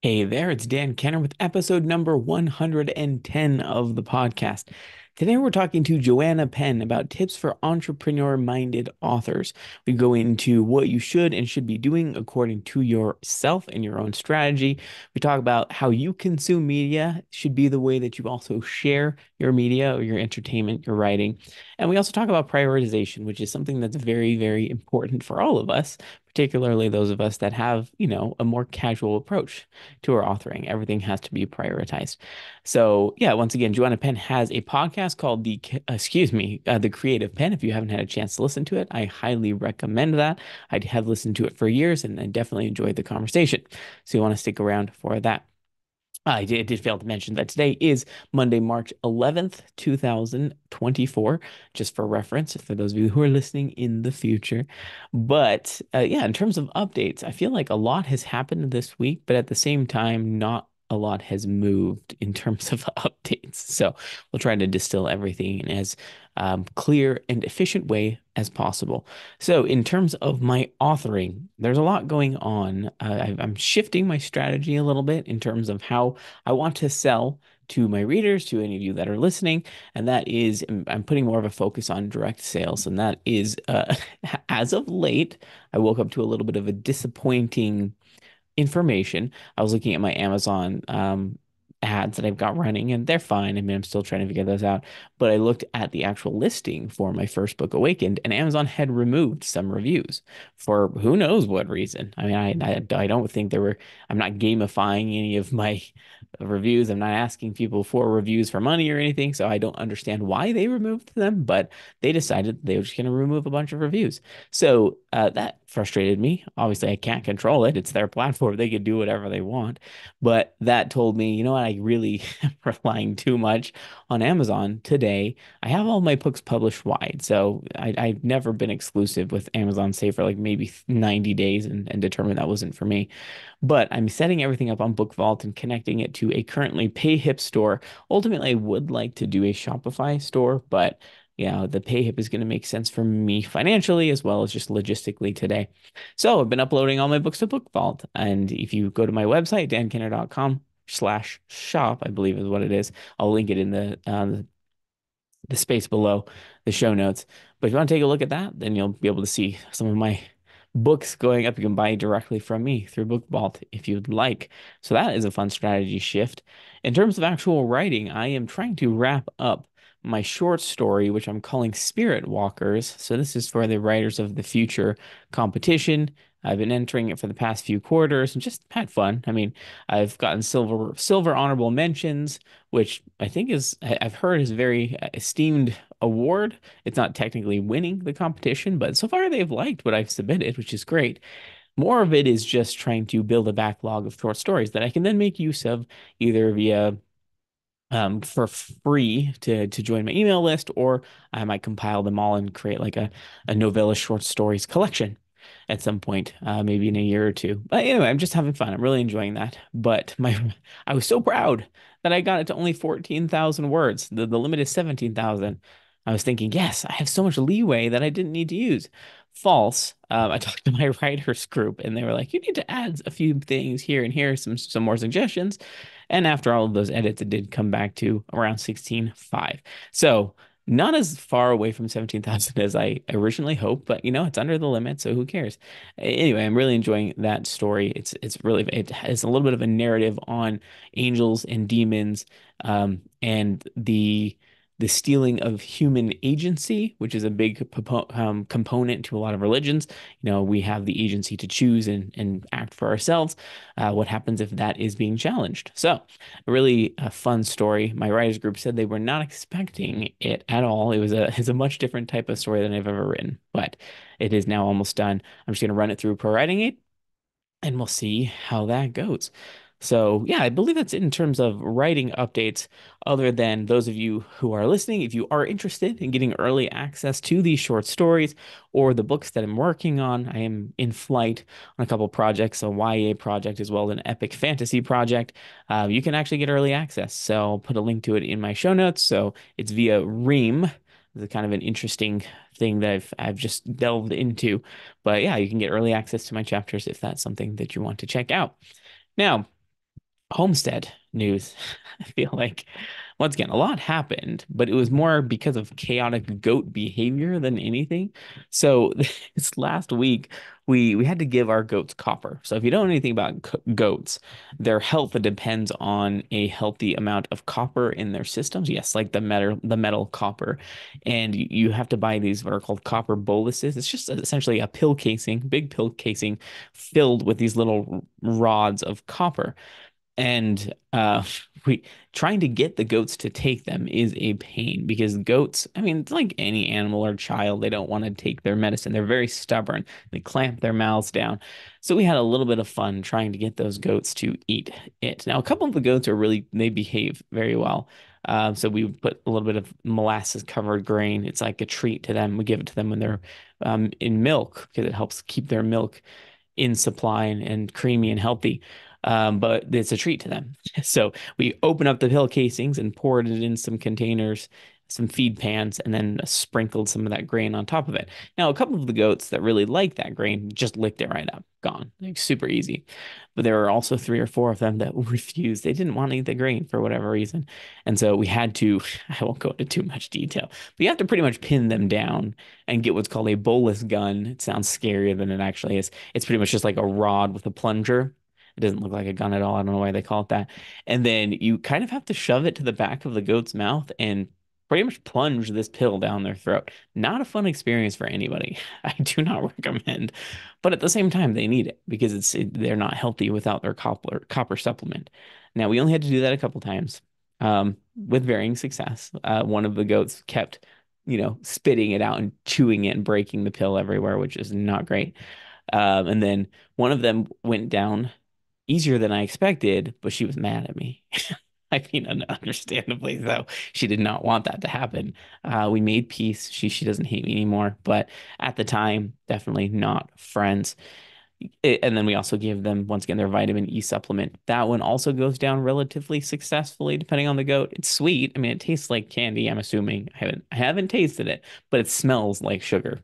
Hey there, it's Dan Kenner with episode number 110 of the podcast. Today we're talking to Joanna Penn about tips for entrepreneur-minded authors. We go into what you should and should be doing according to yourself and your own strategy. We talk about how you consume media should be the way that you also share your media or your entertainment, your writing. And we also talk about prioritization, which is something that's very, very important for all of us, particularly those of us that have, a more casual approach to our authoring. Everything has to be prioritized. So yeah, once again, Joanna Penn has a podcast called the Creative Pen. If you haven't had a chance to listen to it, I highly recommend that. I have listened to it for years and I definitely enjoyed the conversation. So you want to stick around for that. I did fail to mention that today is Monday, March 11th, 2024, just for reference, for those of you who are listening in the future. But yeah, in terms of updates, I feel like a lot has happened this week, but at the same time, not a lot has moved in terms of updates. So we'll try to distill everything in as clear and efficient way as possible. So, in terms of my authoring, there's a lot going on. I'm shifting my strategy a little bit in terms of how I want to sell to my readers, to any of you that are listening, and that is, I'm putting more of a focus on direct sales, and that is, as of late, I woke up to a little bit of a disappointing information. I was looking at my Amazon ads that I've got running, and they're fine. I mean, I'm still trying to figure those out. But I looked at the actual listing for my first book, Awakened, and Amazon had removed some reviews for who knows what reason. I mean, I don't think there were, I'm not gamifying any of my reviews. I'm not asking people for reviews for money or anything. So I don't understand why they removed them, but they decided they were just going to remove a bunch of reviews. So that frustrated me. Obviously, I can't control it. It's their platform. They could do whatever they want. But that told me, you know what, I really am relying too much on Amazon today. I have all my books published wide. So I've never been exclusive with Amazon, say for like maybe 90 days and determined that wasn't for me. But I'm setting everything up on Book Vault and connecting it to a currently PayHip store. Ultimately, I would like to do a Shopify store, but yeah, the PayHip is going to make sense for me financially as well as just logistically today. So I've been uploading all my books to Book Vault. And if you go to my website, dankenner.com/shop, I believe is what it is. I'll link it in the space below the show notes. But if you want to take a look at that, then you'll be able to see some of my books going up. You can buy directly from me through Book Vault if you'd like. So that is a fun strategy shift. In terms of actual writing, I am trying to wrap up my short story, which I'm calling Spirit Walkers. So this is for the Writers of the Future competition. I've been entering it for the past few quarters and just had fun. I mean, I've gotten silver honorable mentions, which I think I've heard is a very esteemed award. It's not technically winning the competition, but so far they've liked what I've submitted, which is great. More of it is just trying to build a backlog of short stories that I can then make use of either via for free to join my email list, or I might compile them all and create like a novella short stories collection at some point, maybe in a year or two. But anyway, I'm just having fun. I'm really enjoying that. But I was so proud that I got it to only 14,000 words. The limit is 17,000. I was thinking, yes, I have so much leeway that I didn't need to use. False. I talked to my writers group and they were like, you need to add a few things here and here, some more suggestions. And after all of those edits, it did come back to around 16.5. So not as far away from 17,000 as I originally hoped, but it's under the limit, so who cares? Anyway, I'm really enjoying that story. It has a little bit of a narrative on angels and demons, and the stealing of human agency, which is a big component to a lot of religions. We have the agency to choose and act for ourselves. What happens if that is being challenged? So, a really fun story. My writers group said they were not expecting it at all. It's a much different type of story than I've ever written, but it is now almost done. I'm just going to run it through Pro Writing Aid and we'll see how that goes. So, yeah, I believe that's it in terms of writing updates. Other than those of you who are listening, if you are interested in getting early access to these short stories or the books that I'm working on, I am in flight on a couple projects, a YA project as well as an epic fantasy project. You can actually get early access. So, I'll put a link to it in my show notes. So, it's via Ream. It's kind of an interesting thing that I've just delved into. But yeah, you can get early access to my chapters if that's something that you want to check out. Now, Homestead news. I feel like once again, a lot happened, but it was more because of chaotic goat behavior than anything. So this last week, we had to give our goats copper. So if you don't know anything about goats, their health depends on a healthy amount of copper in their systems. Yes, like the metal copper, and you have to buy these what are called copper boluses. It's just essentially a pill casing, big pill casing, filled with these little rods of copper. And we trying to get the goats to take them is a pain because goats, I mean, it's like any animal or child, they don't want to take their medicine. They're very stubborn. They clamp their mouths down. So we had a little bit of fun trying to get those goats to eat it. Now, a couple of the goats are really, they behave very well. So we would put a little bit of molasses covered grain. It's like a treat to them. We give it to them when they're in milk because it helps keep their milk in supply and creamy and healthy. But it's a treat to them. So we open up the pill casings and poured it in some containers, some feed pans, and then sprinkled some of that grain on top of it. Now, a couple of the goats that really like that grain just licked it right up, gone, like super easy. But there were also three or four of them that refused. They didn't want to eat the grain for whatever reason. And so we had to, I won't go into too much detail, but you have to pretty much pin them down and get what's called a bolus gun. It sounds scarier than it actually is. It's pretty much just like a rod with a plunger. It doesn't look like a gun at all. I don't know why they call it that. And then you kind of have to shove it to the back of the goat's mouth and pretty much plunge this pill down their throat. Not a fun experience for anybody. I do not recommend. But at the same time, they need it because they're not healthy without their copper supplement. Now, we only had to do that a couple times with varying success. One of the goats kept, spitting it out and chewing it and breaking the pill everywhere, which is not great. And then one of them went down easier than I expected, but she was mad at me. I mean, understandably so. She did not want that to happen. We made peace. She doesn't hate me anymore, but at the time, definitely not friends. And then we also gave them once again their vitamin E supplement. That one also goes down relatively successfully, depending on the goat. It's sweet. I mean, it tastes like candy. I'm assuming I haven't tasted it, but it smells like sugar.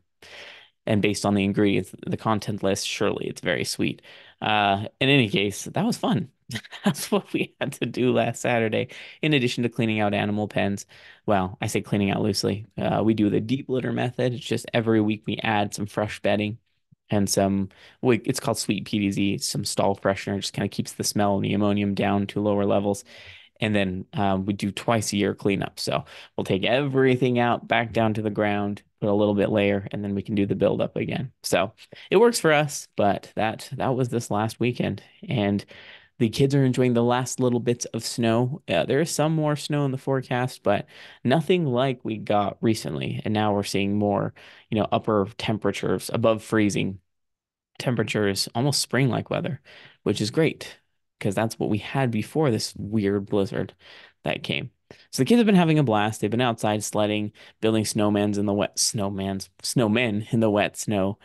And based on the ingredients, the content list, surely it's very sweet. In any case, that was fun. That's what we had to do last Saturday, in addition to cleaning out animal pens. Well, I say cleaning out loosely. We do the deep litter method. It's just every week we add some fresh bedding and it's called sweet PDZ, some stall freshener, just kind of keeps the smell and the ammonium down to lower levels. And then we do twice a year cleanup. So we'll take everything out back down to the ground, put a little bit layer, and then we can do the buildup again. So it works for us, but that was this last weekend. And the kids are enjoying the last little bits of snow. There is some more snow in the forecast, but nothing like we got recently. And now we're seeing more, upper temperatures above freezing temperatures, almost spring-like weather, which is great because that's what we had before this weird blizzard that came. So the kids have been having a blast. They've been outside sledding, building snowmen in the wet snow,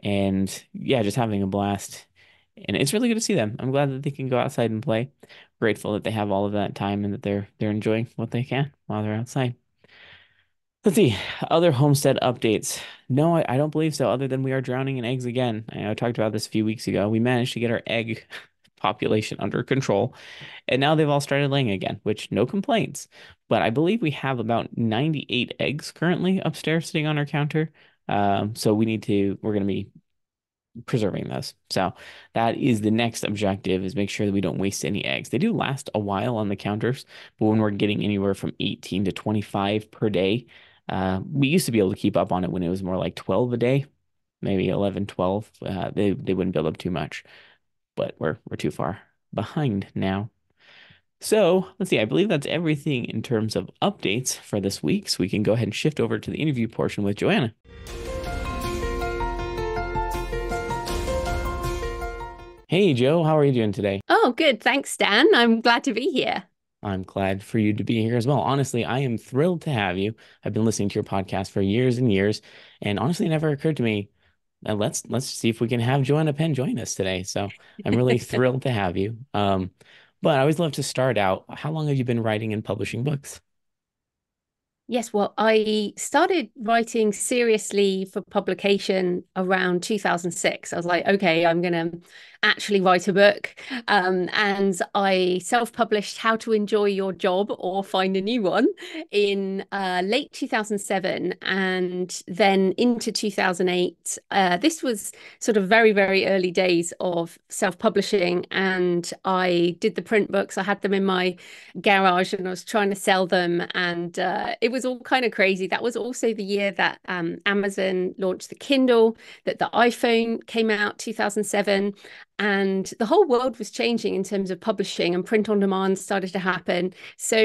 and yeah, just having a blast. And it's really good to see them. I'm glad that they can go outside and play. Grateful that they have all of that time and that they're enjoying what they can while they're outside. Let's see. Other homestead updates. No, I don't believe so, other than we are drowning in eggs again. I talked about this a few weeks ago. We managed to get our egg population under control, and now they've all started laying again, which no complaints. But I believe we have about 98 eggs currently upstairs sitting on our counter. So we're going to be preserving those. So that is the next objective is make sure that we don't waste any eggs. They do last a while on the counters, but when we're getting anywhere from 18 to 25 per day, we used to be able to keep up on it when it was more like 12 a day, maybe 11, 12. They wouldn't build up too much, but we're too far behind now. So let's see. I believe that's everything in terms of updates for this week. So we can go ahead and shift over to the interview portion with Joanna. Hey, Joe, how are you doing today? Oh, good. Thanks, Dan. I'm glad to be here. I'm glad for you to be here as well. Honestly, I am thrilled to have you. I've been listening to your podcast for years and years, and honestly, it never occurred to me. Let's see if we can have Joanna Penn join us today. So I'm really thrilled to have you. But I always love to start out. How long have you been writing and publishing books? Yes, well, I started writing seriously for publication around 2006. I was like, okay, I'm going to actually write a book. And I self-published How to Enjoy Your Job or Find a New One in late 2007 and then into 2008. This was sort of very, very early days of self-publishing, and I did the print books. I had them in my garage and I was trying to sell them. And it was all kind of crazy. That was also the year that Amazon launched the Kindle, that the iPhone came out 2007. And the whole world was changing in terms of publishing, and print on demand started to happen. So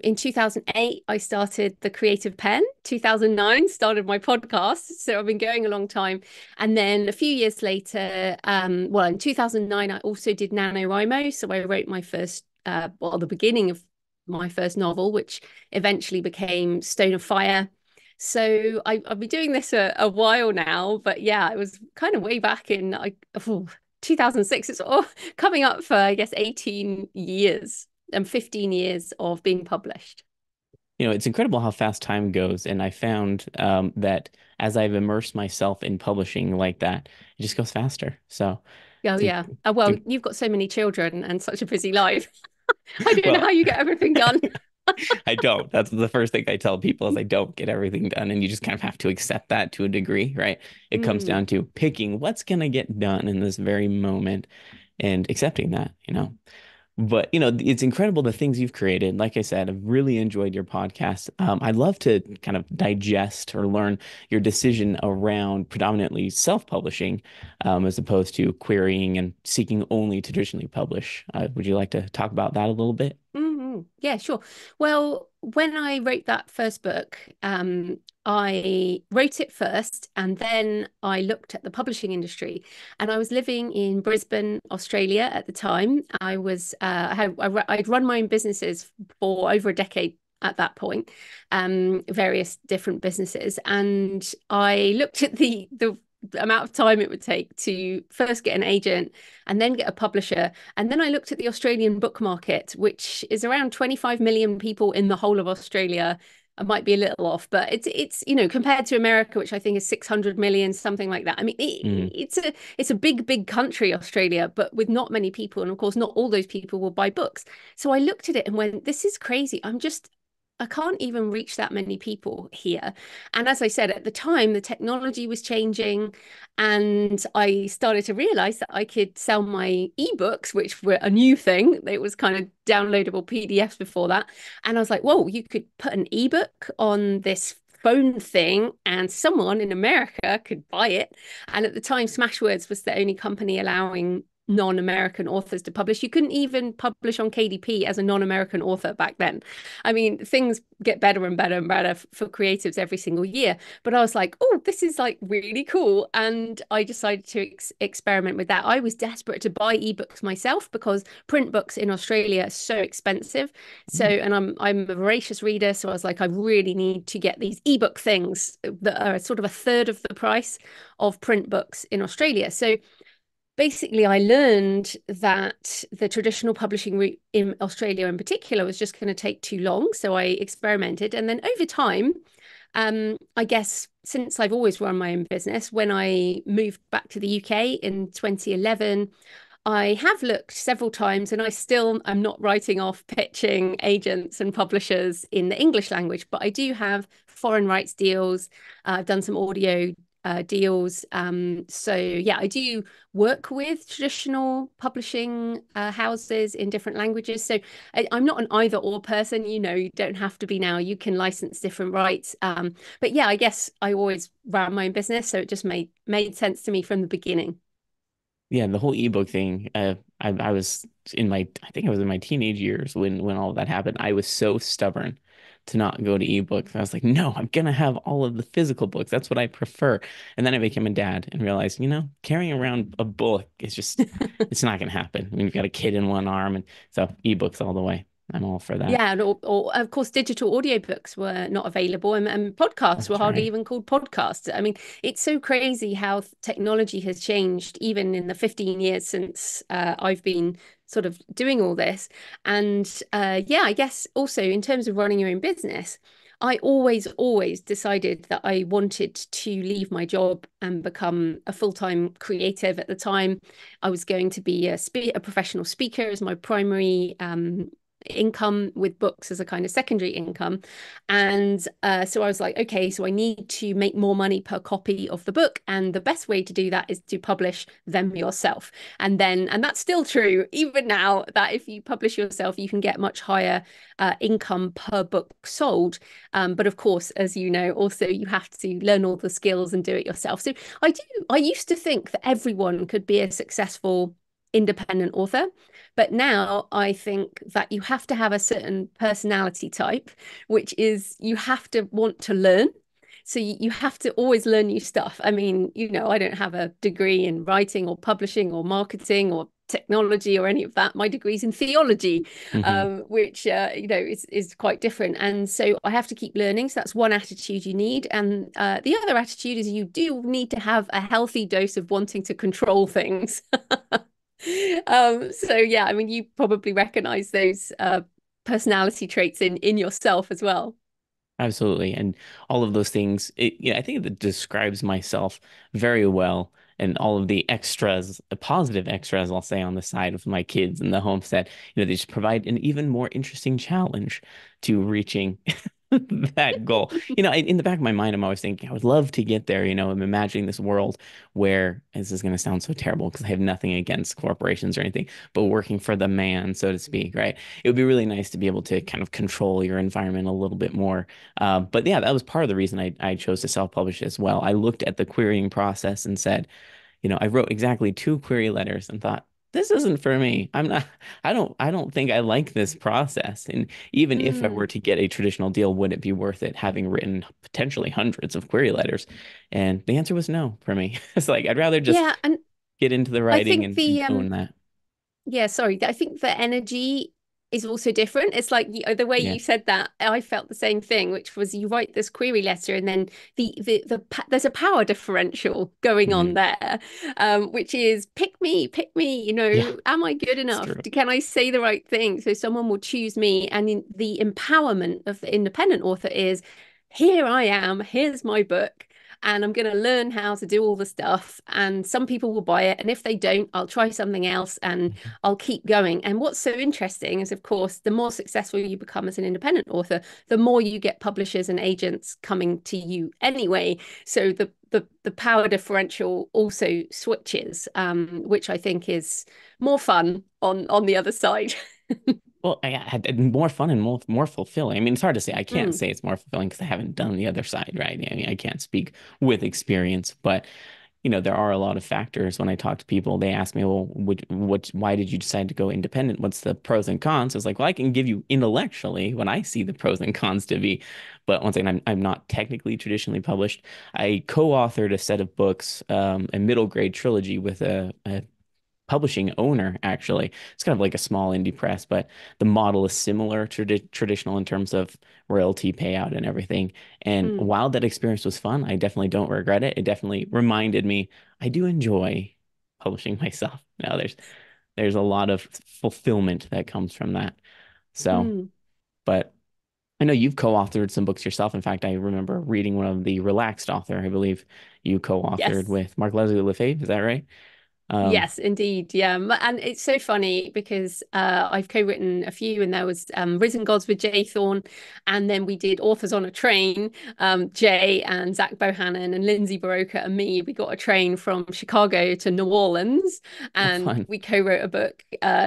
in 2008, I started the Creative Pen. 2009 started my podcast. So I've been going a long time. And then a few years later, well, in 2009, I also did NaNoWriMo. So I wrote my first well, the beginning of my first novel, which eventually became Stone of Fire. So I've been doing this a while now, but yeah, it was kind of way back in like 2006. It's all coming up for, I guess, 18 years and 15 years of being published. It's incredible how fast time goes. And I found that as I've immersed myself in publishing like that, it just goes faster. So Oh, it's, in- yeah. it's Well, in- you've got so many children and such a busy life. I don't know how well, you get everything done. I don't. That's the first thing I tell people is I don't get everything done. And you just kind of have to accept that to a degree, right? It comes Mm. down to picking what's going to get done in this very moment and accepting that. But it's incredible the things you've created. Like I said, I've really enjoyed your podcast. I'd love to kind of digest or learn your decision around predominantly self-publishing, as opposed to querying and seeking only to traditionally publish. Would you like to talk about that a little bit? Yeah, sure. Well, when I wrote that first book, I wrote it first and then I looked at the publishing industry. And I was living in Brisbane, Australia at the time. I'd run my own businesses for over a decade at that point, various different businesses. And I looked at the amount of time it would take to first get an agent and then get a publisher. And then I looked at the Australian book market, which is around 25 million people in the whole of Australia. I might be a little off, but it's compared to America, which I think is 600 million, something like that. I mean, Mm. it's a big country, Australia, but with not many people, and of course, not all those people will buy books. So I looked at it and went, "This is crazy. I can't even reach that many people here." And as I said, at the time, the technology was changing, and I started to realize that I could sell my ebooks, which were a new thing. It was kind of downloadable PDFs before that. And I was like, whoa, you could put an ebook on this phone thing and someone in America could buy it. And at the time, Smashwords was the only company allowing non-American authors to publish. You couldn't even publish on KDP as a non-American author back then. I mean, things get better and better and better for creatives every single year. But I was like, oh, this is like really cool. And I decided to experiment with that. I was desperate to buy ebooks myself because print books in Australia are so expensive. So, and I'm a voracious reader. So I was like, I really need to get these ebook things that are sort of a third of the price of print books in Australia. So basically, I learned that the traditional publishing route in Australia in particular was just going to take too long. So I experimented. And then over time, I guess since I've always run my own business, when I moved back to the UK in 2011, I have looked several times and I still am not writing off pitching agents and publishers in the English language, but I do have foreign rights deals. I've done some audio deals. So yeah, I do work with traditional publishing houses in different languages. So I'm not an either or person. You don't have to be now. You can license different rights. But yeah, I guess I always ran my own business, so it just made sense to me from the beginning. Yeah, the whole ebook thing. I was I think I was in my teenage years when all of that happened. I was so stubborn to not go to ebooks. I was like, no, I'm gonna have all of the physical books. That's what I prefer. And then I became a dad and realized, carrying around a book is just, it's not gonna happen. I mean, you've got a kid in one arm, and so ebooks all the way. I'm all for that. Yeah, and or of course, digital audiobooks were not available, and podcasts were That's hardly right. even called podcasts. I mean, it's so crazy how technology has changed, even in the 15 years since I've been sort of doing all this. And yeah, I guess also in terms of running your own business, I always decided that I wanted to leave my job and become a full-time creative. At the time, I was going to be a professional speaker as my primary income, with books as a kind of secondary income. And so I was like, okay, so I need to make more money per copy of the book. And the best way to do that is to publish them yourself. And that's still true even now, that if you publish yourself, you can get much higher income per book sold. But of course, as you know, also you have to learn all the skills and do it yourself. So I used to think that everyone could be a successful independent author. But now I think that you have to have a certain personality type, which is you have to want to learn. So you have to always learn new stuff. I mean, I don't have a degree in writing or publishing or marketing or technology or any of that. My degree's in theology, Hmm. which is quite different. And so I have to keep learning. So that's one attitude you need. And the other attitude is you do need to have a healthy dose of wanting to control things. So yeah, I mean, you probably recognize those personality traits in yourself as well. Absolutely. And all of those things, I think that describes myself very well. And all of the extras, the positive extras, I'll say, on the side of my kids and the homestead, they just provide an even more interesting challenge to reaching that goal. In the back of my mind, I'm always thinking, I would love to get there. I'm imagining this world where this is going to sound so terrible because I have nothing against corporations or anything, but working for the man, so to speak, right? It would be really nice to be able to kind of control your environment a little bit more. But yeah, that was part of the reason I chose to self-publish as well. I looked at the querying process and said, I wrote exactly two query letters and thought, this isn't for me. I don't think I like this process. And even if I were Mm. to get a traditional deal, would it be worth it having written potentially hundreds of query letters? And the answer was no for me. It's like I'd rather just Yeah, and get into the I writing think and own that. yeah, sorry. I think the energy is also different. It's like the way Yeah. you said that, I felt the same thing, which was you write this query letter, and then there's a power differential going on Mhm. there, which is pick me. Yeah, Am I good it's enough? true. Can I say the right thing? So someone will choose me, and the empowerment of the independent author is, here I am. Here's my book. And I'm going to learn how to do all the stuff. And some people will buy it. And if they don't, I'll try something else. And Mhm. I'll keep going. And what's so interesting is, of course, the more successful you become as an independent author, the more you get publishers and agents coming to you anyway. So the power differential also switches, which I think is more fun on the other side. Well, I had more fun and more fulfilling. I mean, it's hard to say. I can't Mm. say it's more fulfilling because I haven't done the other side, right? I mean, I can't speak with experience, but there are a lot of factors when I talk to people. They ask me, well, why did you decide to go independent? What's the pros and cons? It's like, well, I can give you intellectually what I see the pros and cons to be. But once again, I'm not technically traditionally published. I co-authored a set of books, a middle grade trilogy with a publishing owner, actually. It's kind of like a small indie press, but the model is similar to traditional in terms of royalty payout and everything. And Mm. while that experience was fun, I definitely don't regret it. It definitely reminded me I do enjoy publishing myself. Now there's a lot of fulfillment that comes from that. So, Mm. but I know you've co-authored some books yourself. In fact, I remember reading one of the Relaxed author, I believe you co-authored Yes. with Mark Leslie Lefebvre. Is that right? Um, Yes, indeed. Yeah. And it's so funny because I've co-written a few, and there was Risen Gods with Jay Thorne. And then we did Authors on a Train, Jay and Zach Bohannon and Lindsay Baroka and me. We got a train from Chicago to New Orleans, oh, and fun. we co-wrote a book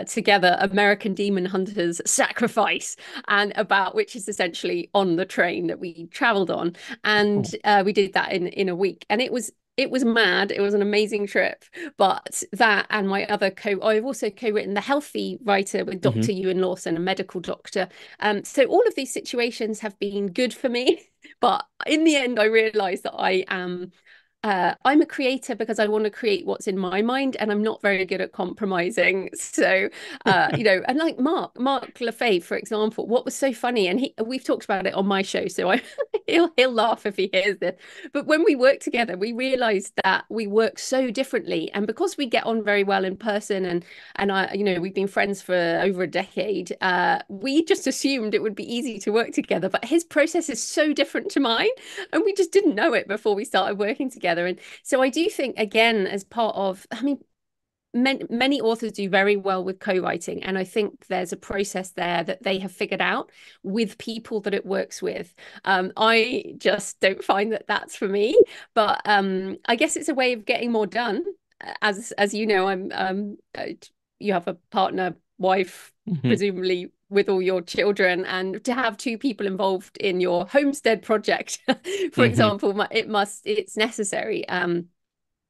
together, American Demon Hunters Sacrifice, and about which is essentially on the train that we traveled on. And Oh. we did that in a week. And it was mad. It was an amazing trip. But that and my other I've also co-written The Healthy Writer with Hmm. Dr. Ewan Lawson, a medical doctor. So all of these situations have been good for me. But in the end, I realized that I am I'm a creator because I want to create what's in my mind, and I'm not very good at compromising. So, and like Mark Lefay, for example, what was so funny, and we've talked about it on my show, so I he'll laugh if he hears this. But when we work together, we realized that we work so differently, and because we get on very well in person, and we've been friends for over a decade, we just assumed it would be easy to work together. But his process is so different to mine, and we just didn't know it before we started working together. And so I do think, again, as part of, I mean, many authors do very well with co-writing, and I think there's a process there that they have figured out with people that it works with. I just don't find that that's for me, but I guess it's a way of getting more done. As you know, you have a partner, wife, Mhm. presumably with all your children, and to have two people involved in your homestead project, for Mhm. example, it's necessary.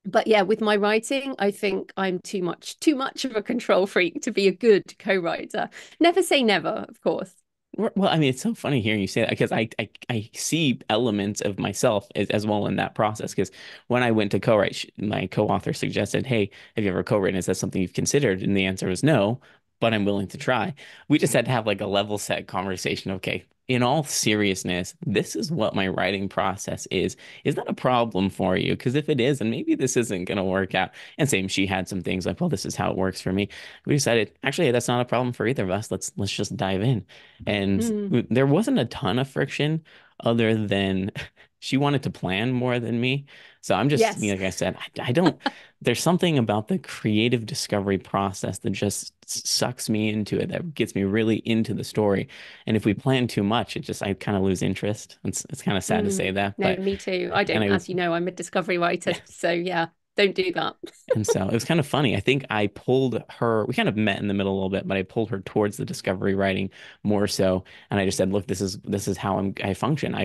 But yeah, with my writing, I think I'm too much of a control freak to be a good co-writer. Never say never, of course. Well, I mean, it's so funny hearing you say that because I see elements of myself as well in that process. Because when I went to co-write, my co-author suggested, "Hey, have you ever co-written? Is that something you've considered?" And the answer was no, but I'm willing to try. We just had to have like a level set conversation. Okay, in all seriousness, this is what my writing process is. Is that a problem for you? Because if it is, then maybe this isn't going to work out. And same, she had some things like, "Well, this is how it works for me." We decided, actually, that's not a problem for either of us. Let's just dive in. And Mm, there wasn't a ton of friction other than she wanted to plan more than me. So I'm just, yes. like I said, I don't, there's something about the creative discovery process that just sucks me into it, that gets me really into the story. And if we plan too much, I kind of lose interest. It's kind of sad to say that, No, but, me too. I and don't, I, as you know, I'm a discovery writer, yeah. so yeah, don't do that. And so it was kind of funny. I think I pulled her, we kind of met in the middle a little bit, but I pulled her towards the discovery writing more so. And I just said, look, this is how I function.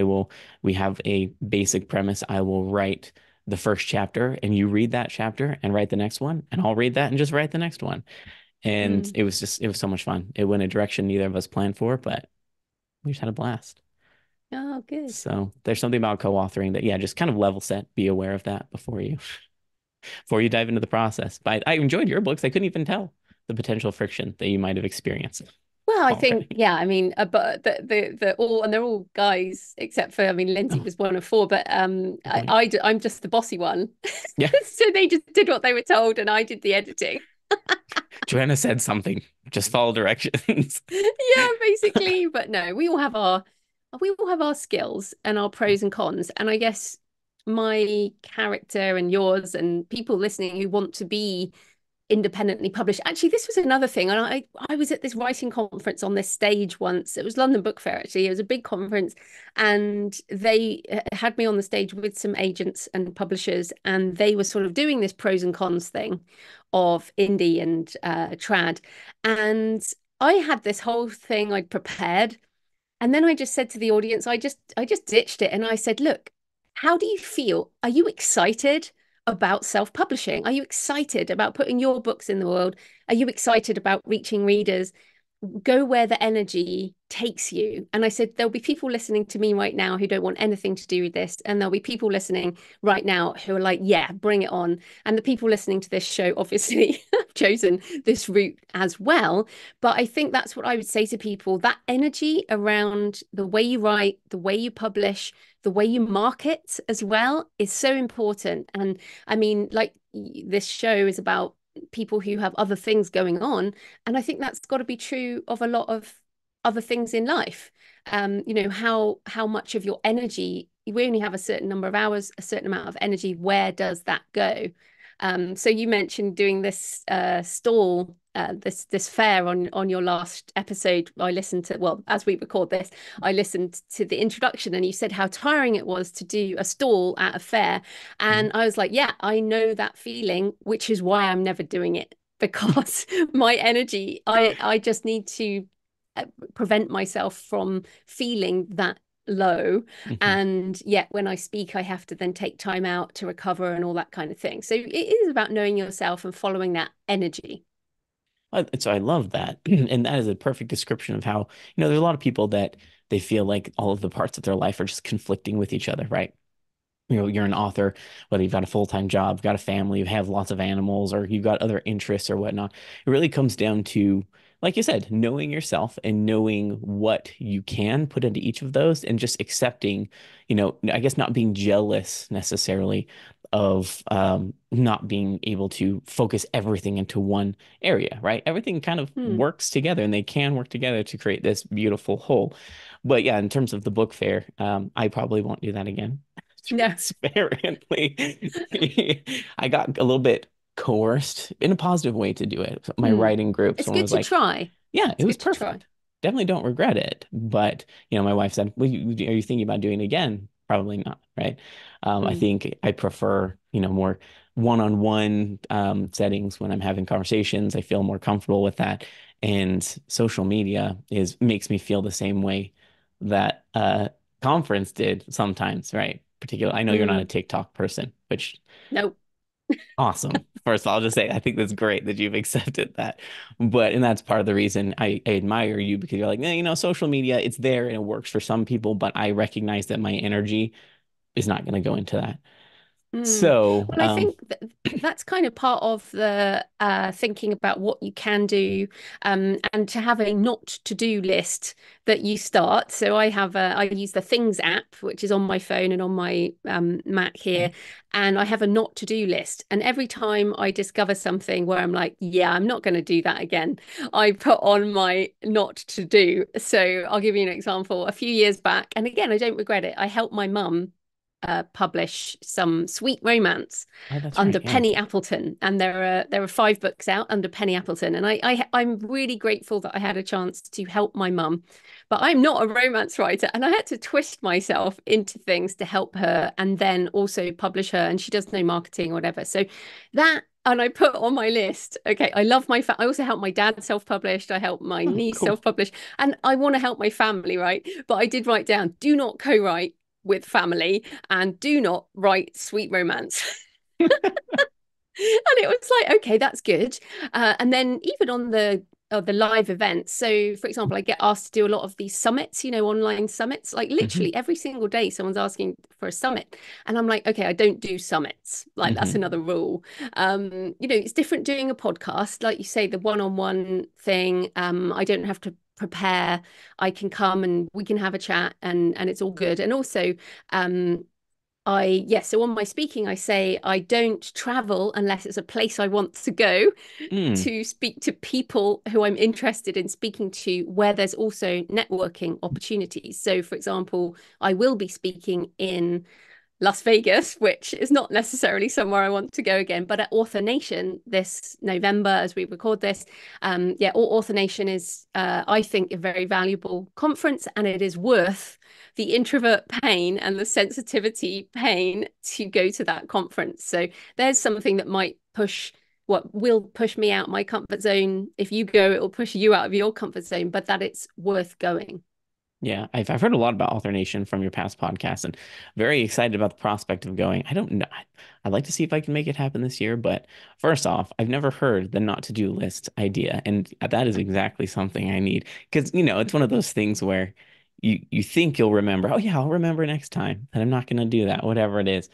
We have a basic premise. I will write the first chapter and you read that chapter and write the next one. And I'll read that and just write the next one. And Mm. it was so much fun. It went a direction neither of us planned for, but we just had a blast. Oh, good. So there's something about co-authoring that, yeah, just kind of level set, be aware of that before you dive into the process. But I enjoyed your books. I couldn't even tell the potential friction that you might have experienced Well, I think, already. yeah, I mean, but the all, and they're all guys except for, I mean, Lindsay Oh, was one of four, but good point. I'm just the bossy one. Yeah, So they just did what they were told, and I did the editing. Joanna said something. Just follow directions. Yeah, basically. But no, we all have our skills and our pros and cons. And I guess my character and yours and people listening who want to be independently published. Actually, this was another thing. And I was at this writing conference on this stage once. It was London Book Fair, actually. It was a big conference. And they had me on the stage with some agents and publishers. And they were sort of doing this pros and cons thing of indie and trad. And I had this whole thing I'd prepared. And then I just said to the audience, I just ditched it and I said, look, how do you feel? Are you excited about self-publishing? Are you excited about putting your books in the world? Are you excited about reaching readers? Go where the energy takes you. And I said, there'll be people listening to me right now who don't want anything to do with this. And there'll be people listening right now who are like, yeah, bring it on. And the people listening to this show obviously have chosen this route as well. But I think that's what I would say to people, that energy around the way you write, the way you publish, the way you market as well is so important. And I mean, like this show is about people who have other things going on. And I think that's got to be true of a lot of other things in life. How much of your energy, we only have a certain number of hours, a certain amount of energy, where does that go? So you mentioned doing this stall, this fair on your last episode. I listened to, well, as we record this, I listened to the introduction, and you said how tiring it was to do a stall at a fair, and I was like, yeah, I know that feeling, which is why I'm never doing it, because my energy, I just need to prevent myself from feeling that low. Mhm. And yet when I speak, I have to then take time out to recover and all that kind of thing. So it is about knowing yourself and following that energy. So I love that. And that is a perfect description of how, there's a lot of people that they feel like all of the parts of their life are just conflicting with each other, right? you're an author, whether you've got a full-time job, got a family, you have lots of animals, or you've got other interests or whatnot. It really comes down to, like you said, knowing yourself and knowing what you can put into each of those and just accepting, I guess not being jealous necessarily of not being able to focus everything into one area, right? Everything kind of Hmm. works together and they can work together to create this beautiful whole. But yeah, in terms of the book fair, I probably won't do that again. No. Transparently. I got a little bit coerced in a positive way to do it. My Hmm. writing group, It's someone good was to like, try. yeah, it It's was good to try. perfect. Definitely don't regret it. But, my wife said, well, are you thinking about doing it again? Probably not, right? I Hmm. think I prefer, more one-on-one settings when I'm having conversations. I feel more comfortable with that. And social media makes me feel the same way that conference did sometimes, right? Particularly, I know you're not a Hmm. TikTok person, which No. awesome. First of all, I'll just say I think that's great that you've accepted that. And that's part of the reason I admire you because you're like, social media, it's there and it works for some people, but I recognize that my energy is not going to go into that. Mm. So, Well, I think that's kind of part of the thinking about what you can do, and to have a not to do list that you start. So I use the Things app, which is on my phone and on my Mac here, okay. and I have a not to do list. And every time I discover something where I'm like, yeah, I'm not going to do that again, I put on my not to do. So I'll give you an example. A few years back, and again, I don't regret it. I helped my mum publish some sweet romance Oh, that's under right. Yeah. Penny Appleton, and there are 5 books out under Penny Appleton, and I'm really grateful that I had a chance to help my mum, but I'm not a romance writer, and I had to twist myself into things to help her, and then also publish her, and she does no marketing or whatever, so that. And I put on my list, okay, I love I also help my dad self-published. I help my Oh, niece cool. self-publish. And I want to help my family, right? But I did write down, do not co-write with family and do not write sweet romance. And it was like, okay, that's good. And then even on the live events. So, for example, I get asked to do a lot of these summits, online summits. Like Hmm. literally every single day, someone's asking for a summit, and I'm like, okay, I don't do summits. Like that's Hmm. another rule. It's different doing a podcast, like you say, the one-on-one thing. I don't have to prepare. I can come and we can have a chat, and it's all good. And also, um, so on my speaking, I say I don't travel unless it's a place I want to go Mm. to speak to people who I'm interested in speaking to, where there's also networking opportunities. So, for example, I will be speaking in Las Vegas, which is not necessarily somewhere I want to go again, but at Author Nation this November, as we record this, Author Nation is, I think, a very valuable conference, and it is worth the introvert pain and the sensitivity pain to go to that conference. So there's something that might push what will push me out my comfort zone. If you go, it will push you out of your comfort zone, but that it's worth going. Yeah, I've heard a lot about Author Nation from your past podcasts and very excited about the prospect of going. I don't know. I'd like to see if I can make it happen this year, but first off, I've never heard the not to do list idea, and that is exactly something I need because it's one of those things where you think you'll remember. Oh yeah, I'll remember next time, and I'm not going to do that, whatever it is.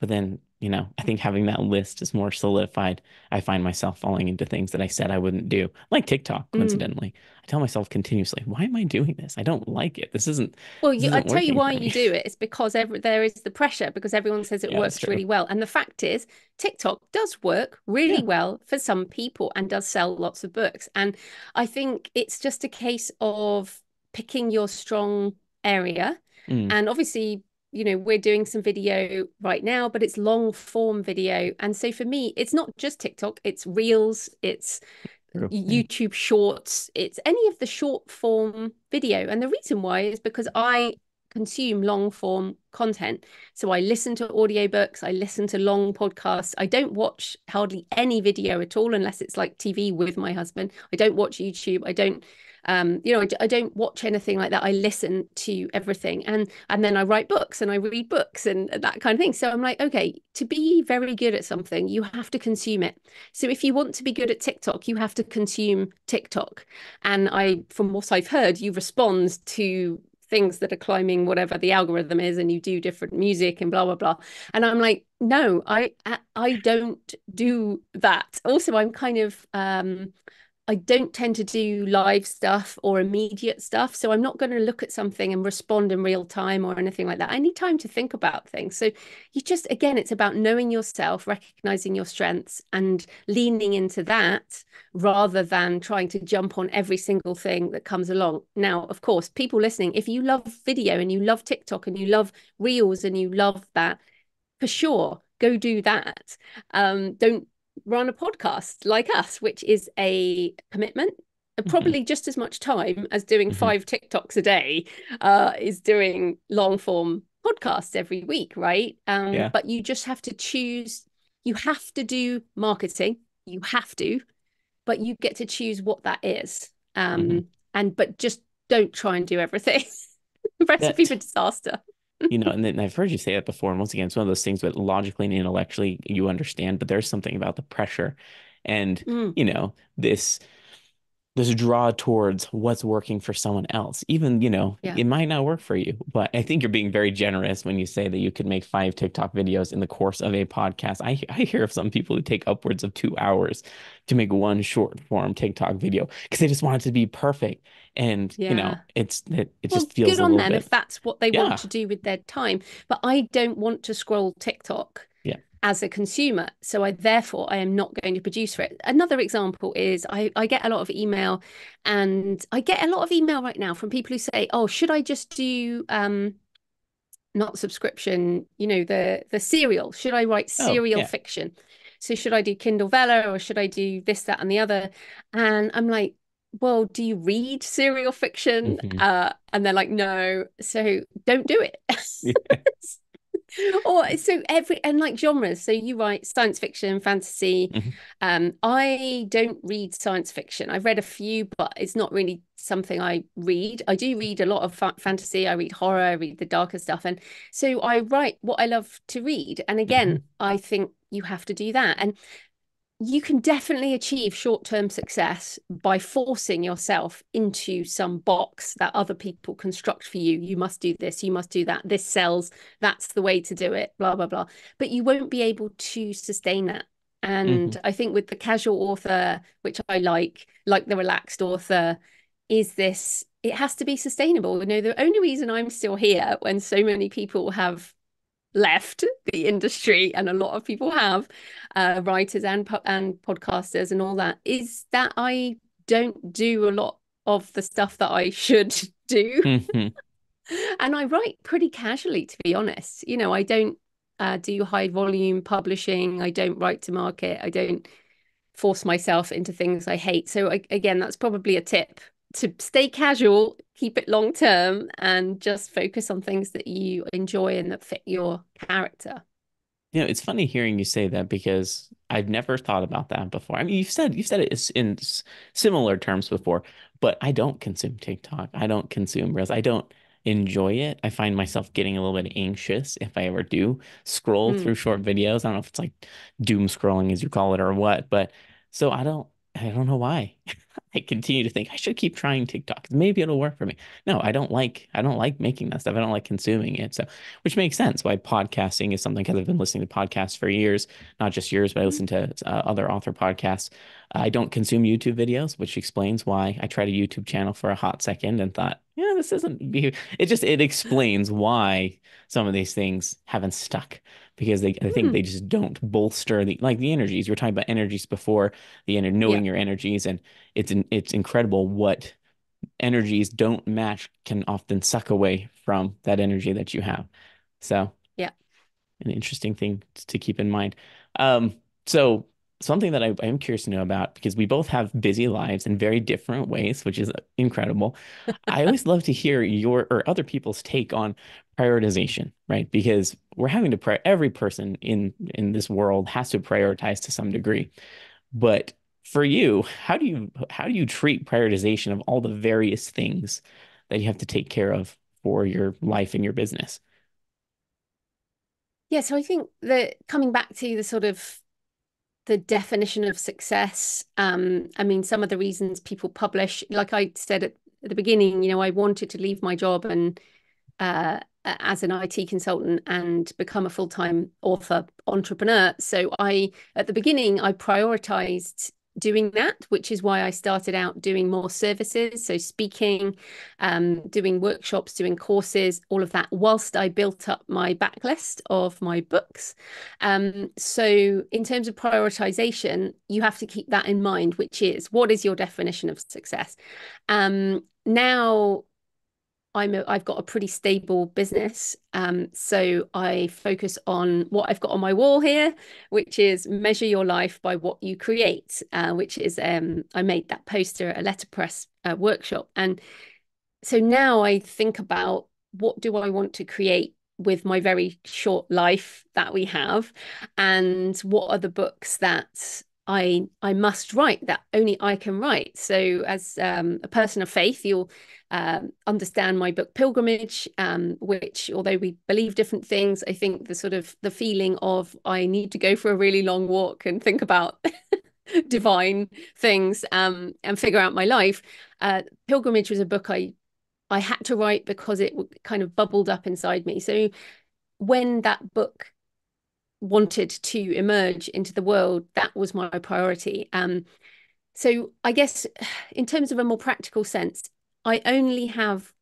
But then, I think having that list is more solidified. I find myself falling into things that I said I wouldn't do, like TikTok, Mm. coincidentally. I tell myself continuously, why am I doing this? I don't like it. This isn't Well, this I isn't tell you working why for you me. do it. It's because there is the pressure because everyone says it Yeah, that's works true. really well. And the fact is, TikTok does work Yeah. really well for some people and does sell lots of books. And I think it's just a case of picking your strong area. Mm, And obviously, we're doing some video right now, but it's long form video. And so for me, it's not just TikTok, it's Reels, it's true. Yeah. YouTube shorts, it's any of the short form video. And the reason why is because I consume long form content. So I listen to audiobooks, I listen to long podcasts. I don't watch hardly any video at all unless it's like TV with my husband. I don't watch YouTube. I don't I don't watch anything like that. I listen to everything, and then I write books and I read books and that kind of thing. So I'm like, okay, to be very good at something, you have to consume it. So if you want to be good at TikTok, you have to consume TikTok. And from what I've heard, you respond to things that are climbing whatever the algorithm is, and you do different music and blah blah blah. And I'm like, no, I don't do that. Also, I'm kind of I don't tend to do live stuff or immediate stuff. So I'm not going to look at something and respond in real time or anything like that. I need time to think about things. So you just, again, it's about knowing yourself, recognizing your strengths and leaning into that rather than trying to jump on every single thing that comes along. Now, of course, people listening, if you love video and you love TikTok and you love Reels and you love that, for sure, go do that. Don't run a podcast like us, which is a commitment, Hmm. probably just as much time as doing Hmm. 5 TikToks a day, is doing long form podcasts every week, right? Yeah. But you just have to choose. You have to do marketing. You have to, but you get to choose what that is. Hmm. And but just don't try and do everything. Recipe for That, disaster. and then I've heard you say that before. And once again, it's one of those things that logically and intellectually you understand, but there's something about the pressure and, Mm, this draw towards what's working for someone else. Even, yeah. it might not work for you, but I think you're being very generous when you say that you could make 5 TikTok videos in the course of a podcast. I hear of some people who take upwards of 2 hours to make one short form TikTok video because they just want it to be perfect. And, Yeah. it Well, just feels good a on little them if bit, that's what they want yeah, to do with their time. But I don't want to scroll TikTok yeah. as a consumer. So I am not going to produce for it. Another example is I get a lot of email, and I get a lot of email right now from people who say, oh, should I just do not subscription, the serial? Should I write Oh, serial yeah. fiction? So should I do Kindle Vella or should I do this, that, and the other? And I'm like, well, do you read serial fiction? Hmm. And they're like, no. So don't do it. Yeah. Or so every and like genres. So you write science fiction, fantasy. Mhm. I don't read science fiction. I've read a few, but it's not really something I read. I do read a lot of fantasy. I read horror. I read the darker stuff, and so I write what I love to read. And again, Mhm. I think you have to do that. And you can definitely achieve short-term success by forcing yourself into some box that other people construct for you. You must do this, you must do that. This sells, that's the way to do it, blah, blah, blah. But you won't be able to sustain that. Mhm. And I think with the casual author, which I like the relaxed author, is this, it has to be sustainable. The only reason I'm still here when so many people have left the industry, and a lot of people have, writers and podcasters and all that, is that I don't do a lot of the stuff that I should do. Mhm. And I write pretty casually, to be honest. I don't do high volume publishing. I don't write to market. I don't force myself into things I hate. So again, that's probably a tip to stay casual, keep it long term, and just focus on things that you enjoy and that fit your character. It's funny hearing you say that because I've never thought about that before. I mean, you've said it in similar terms before, but I don't consume TikTok. I don't consume Reels. I don't enjoy it. I find myself getting a little bit anxious if I ever do scroll Mm, through short videos. I don't know if it's like doom scrolling as you call it or what, but so I don't know why. I continue to think I should keep trying TikTok. Maybe it'll work for me. No, I don't like making that stuff. I don't like consuming it. So which makes sense why podcasting is something because I've been listening to podcasts for years, not just yours, but I listen to other author podcasts. I don't consume YouTube videos, which explains why I tried a YouTube channel for a hot second and thought, yeah, this isn't. It explains why some of these things haven't stuck because I think mm, they just don't bolster the energies. You were talking about energies before, yeah, knowing your energies, and it's incredible what energies don't match can often suck away from that energy that you have. So, yeah. an interesting thing to keep in mind. So something that I am curious to know about because we both have busy lives in very different ways, which is incredible. I always love to hear your or other people's take on prioritization, right? Because we're having to every person in this world has to prioritize to some degree. But for you, how do you treat prioritization of all the various things that you have to take care of for your life and your business? Yeah, so I think that coming back to the sort of the definition of success, I mean, some of the reasons people publish, like I said at the beginning, I wanted to leave my job and as an IT consultant and become a full-time author entrepreneur. So at the beginning, I prioritized doing that, which is why I started out doing more services. So speaking, doing workshops, doing courses, all of that, whilst I built up my backlist of my books. So in terms of prioritization, you have to keep that in mind, which is what is your definition of success? Now I've got a pretty stable business. So I focus on what I've got on my wall here, which is measure your life by what you create, which is I made that poster at a letterpress workshop. And so now I think about what do I want to create with my very short life that we have, and what are the books that I must write that only I can write. So as a person of faith, you'll understand my book Pilgrimage, which although we believe different things, I think the sort of the feeling of I need to go for a really long walk and think about divine things and figure out my life. Pilgrimage was a book I had to write because it kind of bubbled up inside me. So when that book wanted to emerge into the world, that was my priority. So I guess in terms of a more practical sense, I only have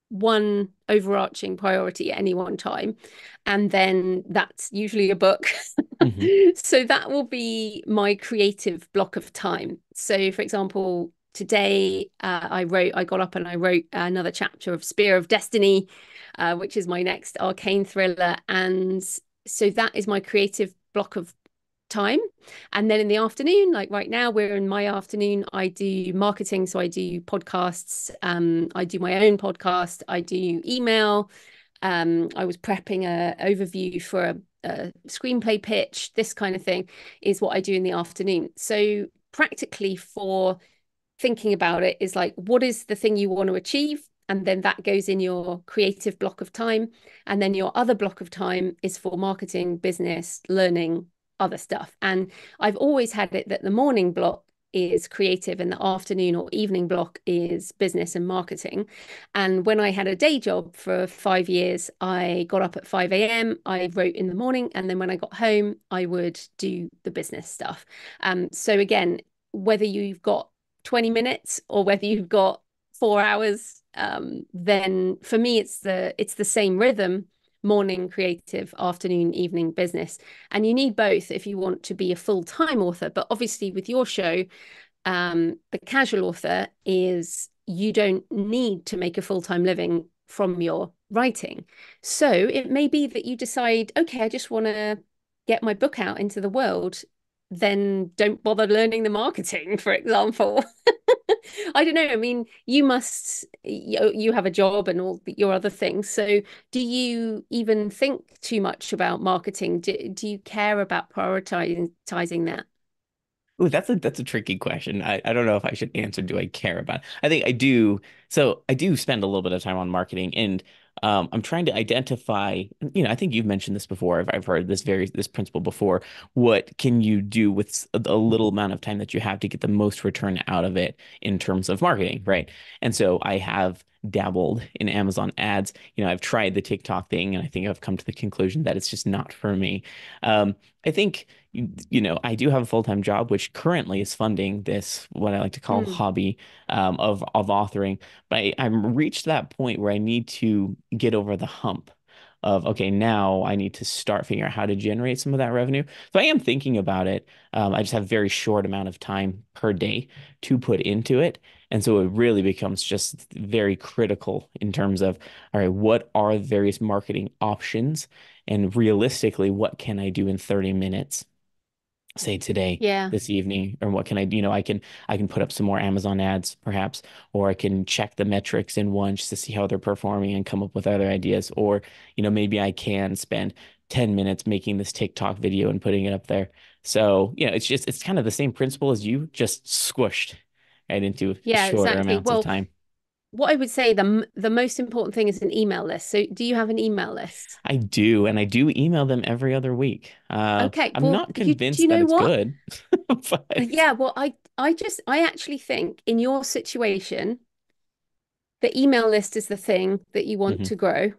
one overarching priority at any one time, and then that's usually a book. Hmm. So that will be my creative block of time. So for example, today I got up and I wrote another chapter of Spear of Destiny, which is my next arcane thriller. And so that is my creative block of time. And then in the afternoon, like right now, we're in my afternoon, I do marketing. So I do podcasts, I do my own podcast, I do email. I was prepping a overview for a screenplay pitch. This kind of thing is what I do in the afternoon. So practically for thinking about it is like, what is the thing you want to achieve? And then that goes in your creative block of time. And then your other block of time is for marketing, business, learning, other stuff. And I've always had it that the morning block is creative and the afternoon or evening block is business and marketing. And when I had a day job for 5 years, I got up at 5 a.m., I wrote in the morning, and then when I got home, I would do the business stuff. So again, whether you've got 20 minutes or whether you've got 4 hours, then for me it's the same rhythm: morning creative, afternoon, evening business. And you need both if you want to be a full-time author. But obviously with your show, the casual author is you don't need to make a full-time living from your writing. So it may be that you decide, okay, I just want to get my book out into the world, then don't bother learning the marketing, for example. I don't know. I mean, you have a job and all your other things. So do you even think too much about marketing? Do you care about prioritizing that? Ooh, that's a tricky question. I don't know if I should answer, do I care about it? I think I do. So I do spend a little bit of time on marketing, and I'm trying to identify, I think you've mentioned this before. I've heard this principle before. What can you do with a little amount of time that you have to get the most return out of it in terms of marketing, right? And so I have dabbled in Amazon ads. I've tried the TikTok thing, and I think I've come to the conclusion that it's just not for me. I think I do have a full-time job, which currently is funding this, what I like to call Mm, hobby of authoring. But I'm reached that point where I need to get over the hump of, okay, now I need to start figuring out how to generate some of that revenue. So I am thinking about it. I just have a very short amount of time per day to put into it. And so it really becomes just very critical in terms of, all right, what are the various marketing options? And realistically, what can I do in 30 minutes, say today, yeah. this evening, or what can I do? I can put up some more Amazon ads, perhaps, or I can check the metrics in one just to see how they're performing and come up with other ideas. Or, maybe I can spend 10 minutes making this TikTok video and putting it up there. So, it's kind of the same principle as you, just squished right into Yeah, shorter exactly. amounts of Well, time. what I would say the most important thing is an email list. So do you have an email list? I do, and I do email them every other week. Okay, I'm well, not do you convinced that know it's what? good, but Yeah, well, I actually think in your situation, The email list is the thing that you want Hmm. to grow.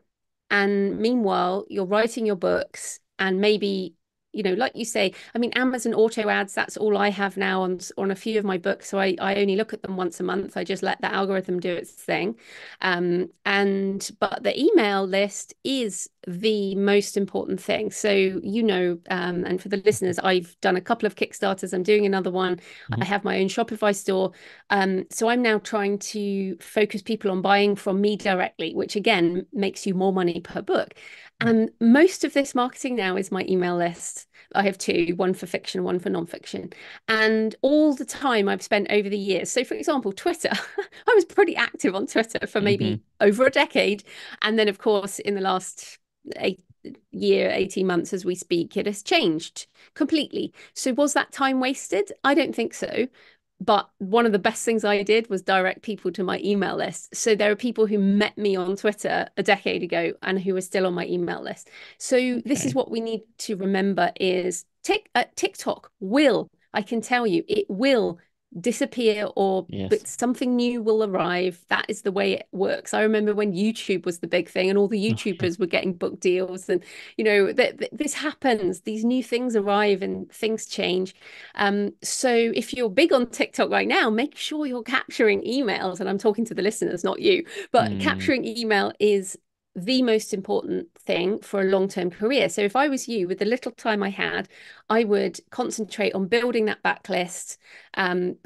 And meanwhile, you're writing your books and maybe, like you say, I mean, Amazon auto ads, that's all I have now on a few of my books. So I only look at them once a month. I just let the algorithm do its thing. But the email list is the most important thing. So, and for the listeners, I've done a couple of Kickstarters. I'm doing another one. Hmm. I have my own Shopify store. So I'm now trying to focus people on buying from me directly, which again makes you more money per book. Right. And most of this marketing now is my email list. I have two, one for fiction, one for nonfiction. And all the time I've spent over the years. So, for example, Twitter, I was pretty active on Twitter for Hmm. maybe over a decade. And then, of course, in the last eight, year, 18 months as we speak, it has changed completely. So, was that time wasted? I don't think so. But one of the best things I did was direct people to my email list. So there are people who met me on Twitter a decade ago and who are still on my email list. So this is Okay. what we need to remember is TikTok will, I can tell you, it will disappear or Yes. but something new will arrive. That is the way it works. I remember when YouTube was the big thing and all the Oh, yeah. YouTubers were getting book deals and this happens. These new things arrive and things change. So if you're big on TikTok right now, make sure you're capturing emails. And I'm talking to the listeners, not you, but Mm. capturing email is the most important thing for a long-term career. So if I was you, with the little time I had, I would concentrate on building that backlist,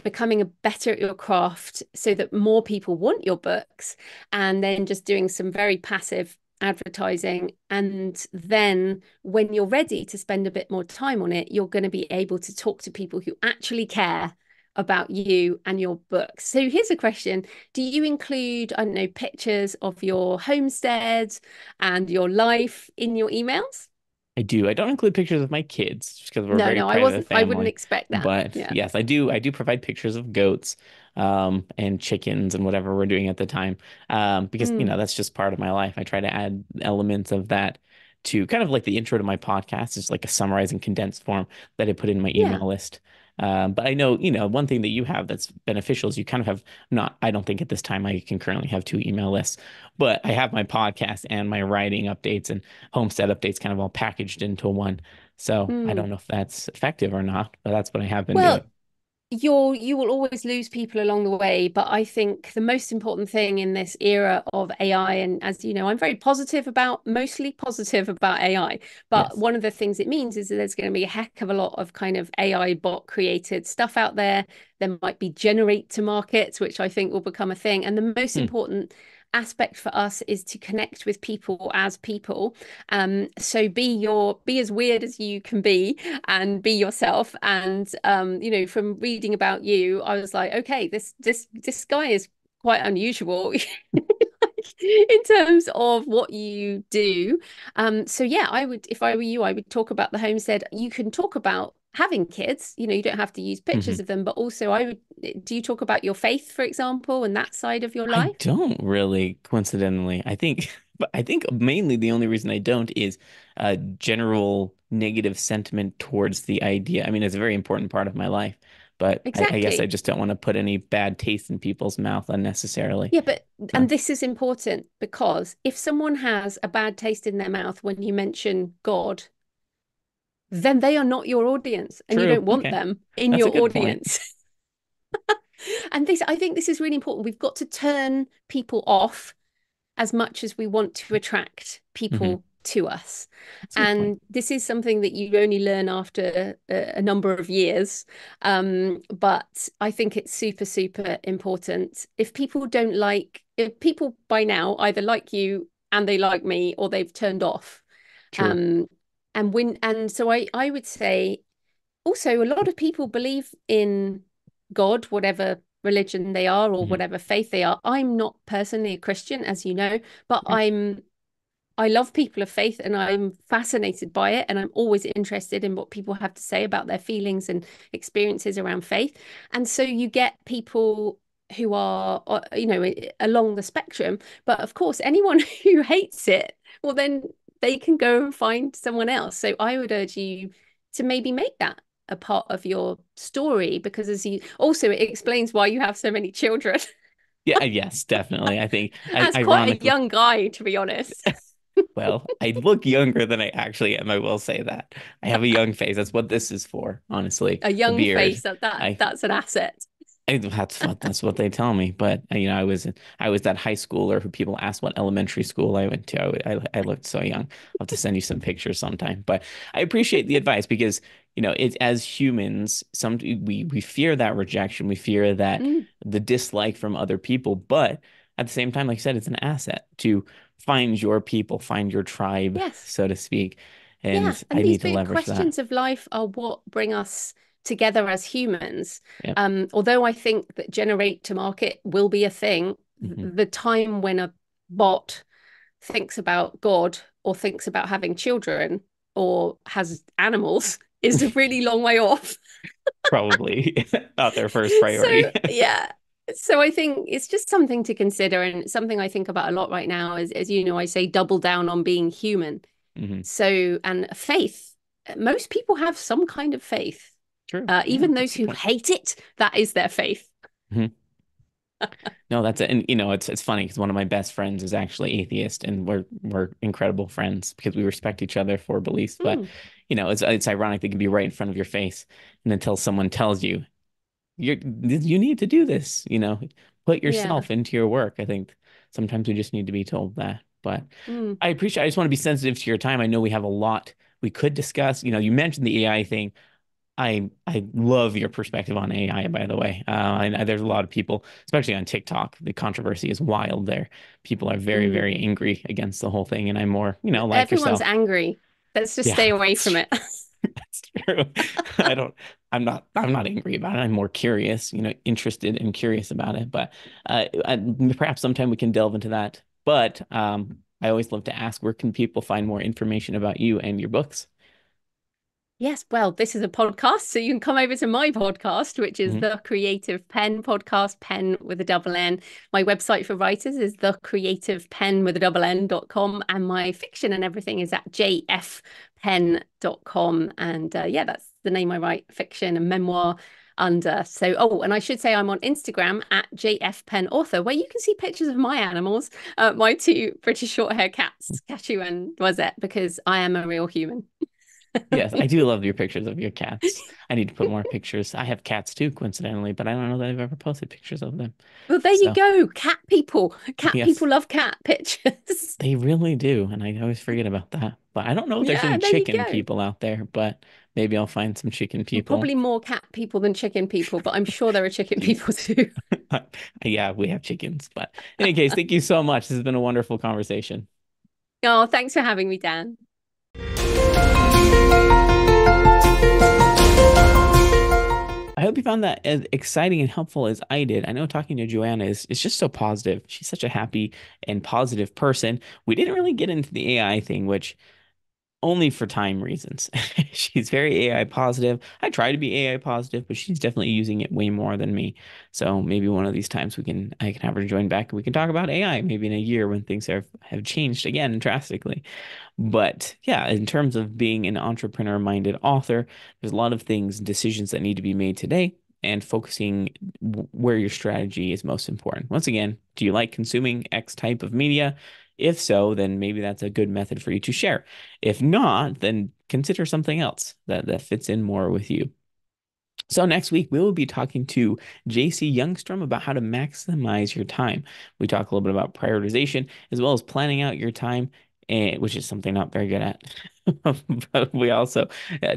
becoming a better at your craft so that more people want your books, and then just doing some very passive advertising. And then when you're ready to spend a bit more time on it, you're going to be able to talk to people who actually care about you and your books. So here's a question. Do you include, I don't know, pictures of your homestead and your life in your emails? I do. I don't include pictures of my kids just because we're a No, very no, I private wasn't. I wouldn't family. expect that. But Yeah. yes, I do. I do provide pictures of goats, and chickens and whatever we're doing at the time. Because Mm, that's just part of my life. I try to add elements of that to kind of like the intro to my podcast. It's like a summarizing condensed form that I put in my yeah. email list. But I know, one thing that you have that's beneficial is you kind of have not, I don't think at this time I can currently have two email lists, but I have my podcast and my writing updates and homestead updates kind of all packaged into one. So I Mm. don't know if that's effective or not, but that's what I have been Well, doing. you will always lose people along the way, but I think the most important thing in this era of AI, and as you know, I'm very positive about, mostly positive about AI, but Yes. one of the things it means is that there's going to be a heck of a lot of kind of AI bot created stuff out there. There might be generate to markets, which I think will become a thing. And the most Hmm. important aspect for us is to connect with people as people. So be as weird as you can be and be yourself. And from reading about you, I was like, okay, this guy is quite unusual in terms of what you do. So yeah, I would, if I were you, I would talk about the homestead. You can talk about having kids, you don't have to use Hmm. pictures of them, but also do you talk about your faith, for example, and that side of your I life? don't really, coincidentally. I think, but I think mainly the only reason I don't is a general negative sentiment towards the idea. I mean, it's a very important part of my life, but I guess I Exactly. just don't want to put any bad taste in people's mouth unnecessarily. Yeah, but and So this is important because if someone has a bad taste in their mouth when you mention God, then they are not your audience and you true. don't want Okay. them in That's a your good point. audience. And this, I think this is really important. We've got to turn people off as much as we want to attract Hmm. people to us. That's a good point. And this is something that you only learn after a number of years. But I think it's super, super important. If people by now either like you and they like me or they've turned off. True. Um, and so I would say also a lot of people believe in God, whatever religion they are or Hmm. whatever faith they are. I'm not personally a Christian, as you know, but Okay. I love people of faith and I'm fascinated by it. And I'm always interested in what people have to say about their feelings and experiences around faith. And so you get people who are, along the spectrum. But of course, anyone who hates it, well, then they can go and find someone else. So I would urge you to maybe make that a part of your story because as you also, it explains why you have so many children. Yeah, yes, definitely. I think, That's quite a ironically, young guy, to be honest. well, I look younger than I actually am. I will say that. I have a young face. That's what this is for, honestly. A The young beard. face, that I that's an asset. that's what they tell me. But I was that high schooler who people ask what elementary school I went to. I looked so young. I'll have to send you some pictures sometime. But I appreciate the advice because it's as humans, we fear that rejection. We fear that Mm, the dislike from other people. But at the same time, like I said, it's an asset to find your people, find your tribe, yes. so to speak. Yeah, And and I these need to big leverage that. questions of life are what bring us together as humans. Yeah. Although I think that generate to market will be a thing, Hmm. the time when a bot thinks about God or thinks about having children or has animals is a really long way off. Probably not their first So, priority. yeah. So I think it's just something to consider and it's something I think about a lot right now as you know, I say double down on being human. Hmm. So, and faith, most people have some kind of faith. True. Yeah, Even those that's a who point. hate it, that is their faith. Mhm. No, that's it. And it's funny because one of my best friends is actually atheist, and we're incredible friends because we respect each other for beliefs. But Mm, it's ironic they can be right in front of your face, and until someone tells you you need to do this, put yeah. yourself into your work. I think sometimes we just need to be told that. But Mm, I just want to be sensitive to your time. I know we have a lot we could discuss. You mentioned the AI thing. I love your perspective on AI, by the way. There's a lot of people, especially on TikTok, the controversy is wild there. People are very, mm. very angry against the whole thing, and I'm more, like Everyone's yourself. angry. Let's just Yeah, stay away that's from true. it. That's true. I don't, I'm not angry about it. I'm more curious, interested and curious about it. But perhaps sometime we can delve into that. But I always love to ask, where can people find more information about you and your books? Yes, well, this is a podcast, so you can come over to my podcast, which is Hmm. the Creative Pen podcast, pen with a double N. My website for writers is thecreativepen with a double N.com, and my fiction and everything is at jfpen.com. And yeah, that's the name I write fiction and memoir under. So, oh, and I should say I'm on Instagram at jfpenauthor, where you can see pictures of my animals, my two British short-hair cats, Cashew and Noisette, because I am a real human. Yes, I do love your pictures of your cats. I need to put more pictures. I have cats too, coincidentally, but I don't know that I've ever posted pictures of them. Well, there you So, go. Cat people. Cat yes, people love cat pictures. they really do. And I always forget about that. But I don't know if there's Yeah, any there you chicken go. people out there, but maybe I'll find some chicken people. Probably more cat people than chicken people, but I'm sure there are chicken people too. Yeah, we have chickens. But in any case, thank you so much. This has been a wonderful conversation. Oh, thanks for having me, Dan. I hope you found that as exciting and helpful as I did. I know talking to Joanna is just so positive. She's such a happy and positive person. We didn't really get into the AI thing, which only for time reasons. She's very AI positive. I try to be AI positive, but she's definitely using it way more than me. So maybe one of these times I can have her join back and we can talk about AI maybe in a year when things have changed again drastically. But yeah, in terms of being an entrepreneur-minded author, there's a lot of things, decisions that need to be made today, and focusing where your strategy is most important. Once again, do you like consuming X type of media? If so, then maybe that's a good method for you to share. If not, then consider something else that fits in more with you. So next week we will be talking to JC Youngstrom about how to maximize your time. We talk a little bit about prioritization as well as planning out your time, which is something not very good at. But we also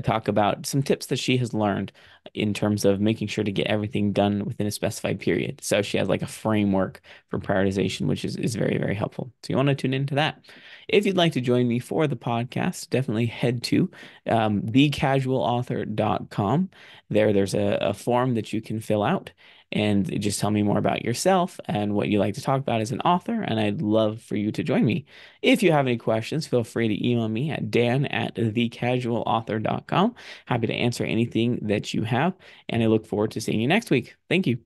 talk about some tips that she has learned in terms of making sure to get everything done within a specified period. So she has like a framework for prioritization, which is very, very helpful. So you want to tune into that. If you'd like to join me for the podcast, definitely head to thecasualauthor.com. There's a form that you can fill out and just tell me more about yourself and what you like to talk about as an author. And I'd love for you to join me. If you have any questions, feel free to email me at dan@thecasualauthor.com. Happy to answer anything that you have. And I look forward to seeing you next week. Thank you.